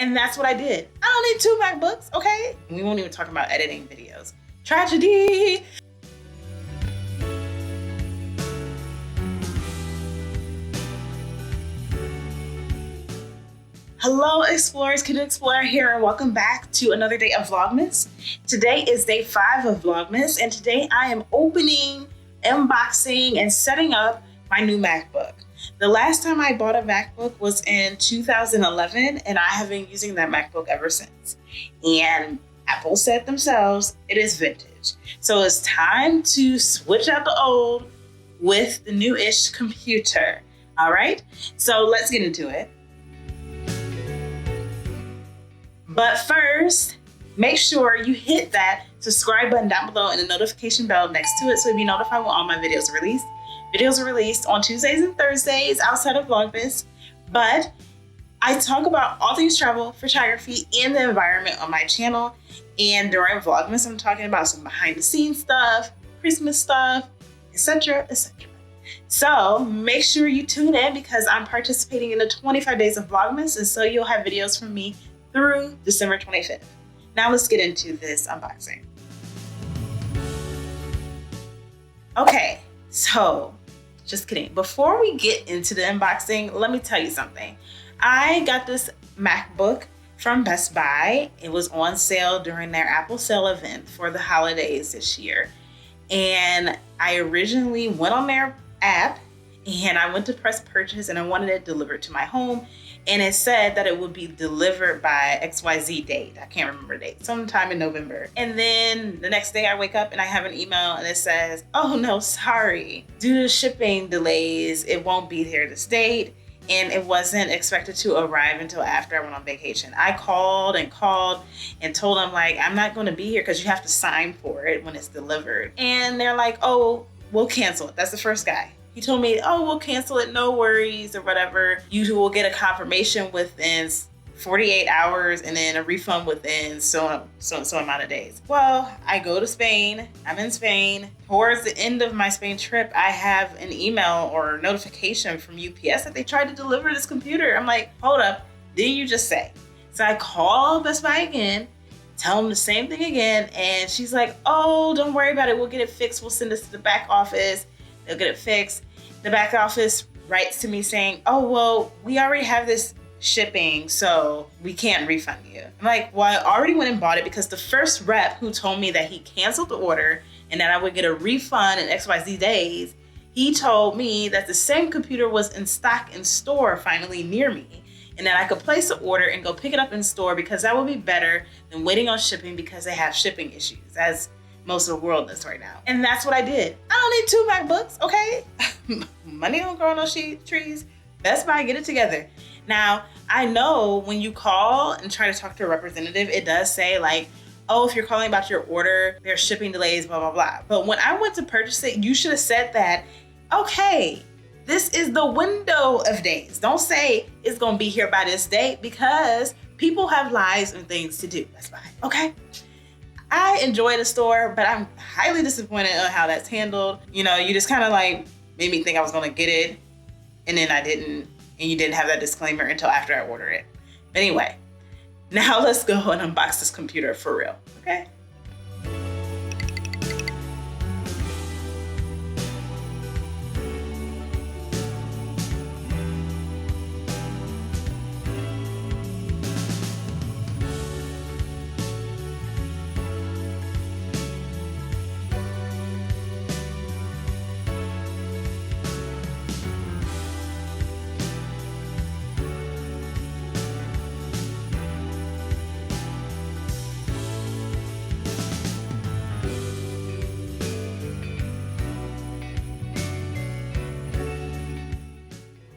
And that's what I did. I don't need 2 MacBooks, okay? We won't even talk about editing videos. Tragedy. Hello explorers, Kid Explorer here, and welcome back to another day of Vlogmas. Today is day 5 of Vlogmas, and today I am opening, unboxing, and setting up my new MacBook. The last time I bought a MacBook was in 2011, and I have been using that MacBook ever since. And Apple said themselves, it is vintage. So it's time to switch out the old with the new-ish computer. All right, so let's get into it. But first, make sure you hit that subscribe button down below and the notification bell next to it so you'll be notified when all my videos are released. Videos are released on Tuesdays and Thursdays outside of Vlogmas, but I talk about all things travel, photography, and the environment on my channel. And during Vlogmas, I'm talking about some behind the scenes stuff, Christmas stuff, etc., etc. So make sure you tune in because I'm participating in the 25 days of Vlogmas, and so you'll have videos from me through December 25th. Now let's get into this unboxing. Okay, so just kidding. Before we get into the unboxing, let me tell you something. I got this MacBook from Best Buy. It was on sale during their Apple sale event for the holidays this year. And I originally went on their app and I went to press purchase and I wanted it delivered to my home. And it said that it would be delivered by XYZ date. I can't remember the date, sometime in November. And then the next day I wake up and I have an email and it says, oh no, sorry. Due to shipping delays, it won't be here this date. And it wasn't expected to arrive until after I went on vacation. I called and told them like, I'm not gonna be here because you have to sign for it when it's delivered. And they're like, oh, we'll cancel it. That's the first guy. He told me, oh, we'll cancel it, no worries or whatever. You will get a confirmation within 48 hours and then a refund within so amount of days. Well, I go to Spain, I'm in Spain. Towards the end of my Spain trip, I have an email or notification from UPS that they tried to deliver this computer. I'm like, hold up, didn't you just say? So I call Best Buy again, tell them the same thing again. And she's like, oh, don't worry about it. We'll get it fixed. We'll send this to the back office. They'll get it fixed. The back office writes to me saying, oh, well, we already have this shipping, so we can't refund you. I'm like, well, I already went and bought it because the first rep who told me that he canceled the order and that I would get a refund in XYZ days, he told me that the same computer was in stock in store finally near me and that I could place the order and go pick it up in store because that would be better than waiting on shipping because they have shipping issues, as most of the world is right now. And that's what I did. I don't need 2 MacBooks, okay? Money don't grow on those trees. Best Buy, get it together. Now, I know when you call and try to talk to a representative, it does say like, oh, if you're calling about your order, there's shipping delays, blah, blah, blah. But when I went to purchase it, you should have said that, okay, this is the window of days. Don't say it's gonna be here by this date because people have lives and things to do, Best Buy, okay? I enjoy the store, but I'm highly disappointed on how that's handled. You know, you just kind of like made me think I was gonna get it and then I didn't, and you didn't have that disclaimer until after I ordered it. But anyway, now let's go and unbox this computer for real, okay?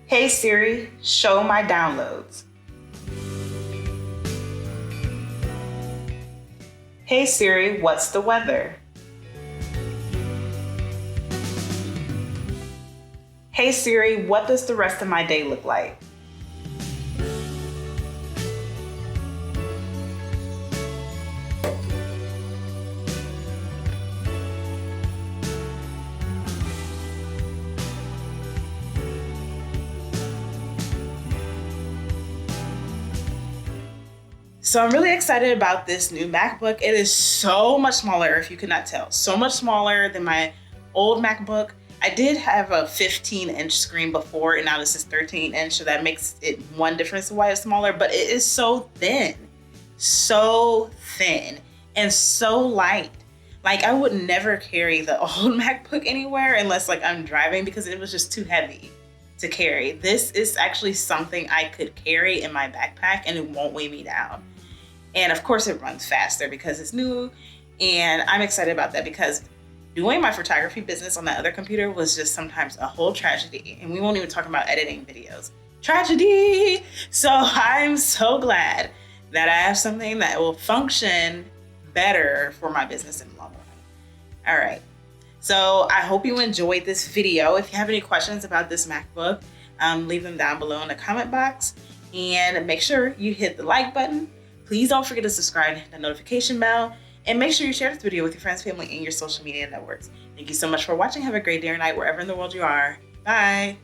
Hey Siri, show my downloads. Hey Siri, what's the weather? Hey Siri, what does the rest of my day look like? So I'm really excited about this new MacBook. It is so much smaller, if you could not tell. So much smaller than my old MacBook. I did have a 15-inch screen before, and now this is 13-inch, so that makes it one difference why it's smaller, but it is so thin, and so light. Like, I would never carry the old MacBook anywhere unless like I'm driving, because it was just too heavy to carry. This is actually something I could carry in my backpack and it won't weigh me down. And of course it runs faster because it's new, and I'm excited about that, because doing my photography business on that other computer was just sometimes a whole tragedy. And we won't even talk about editing videos. Tragedy! So I'm so glad that I have something that will function better for my business in the long run. All right. So I hope you enjoyed this video. If you have any questions about this MacBook, leave them down below in the comment box. And make sure you hit the like button. Please don't forget to subscribe and hit the notification bell. And make sure you share this video with your friends, family, and your social media networks. Thank you so much for watching. Have a great day or night wherever in the world you are. Bye.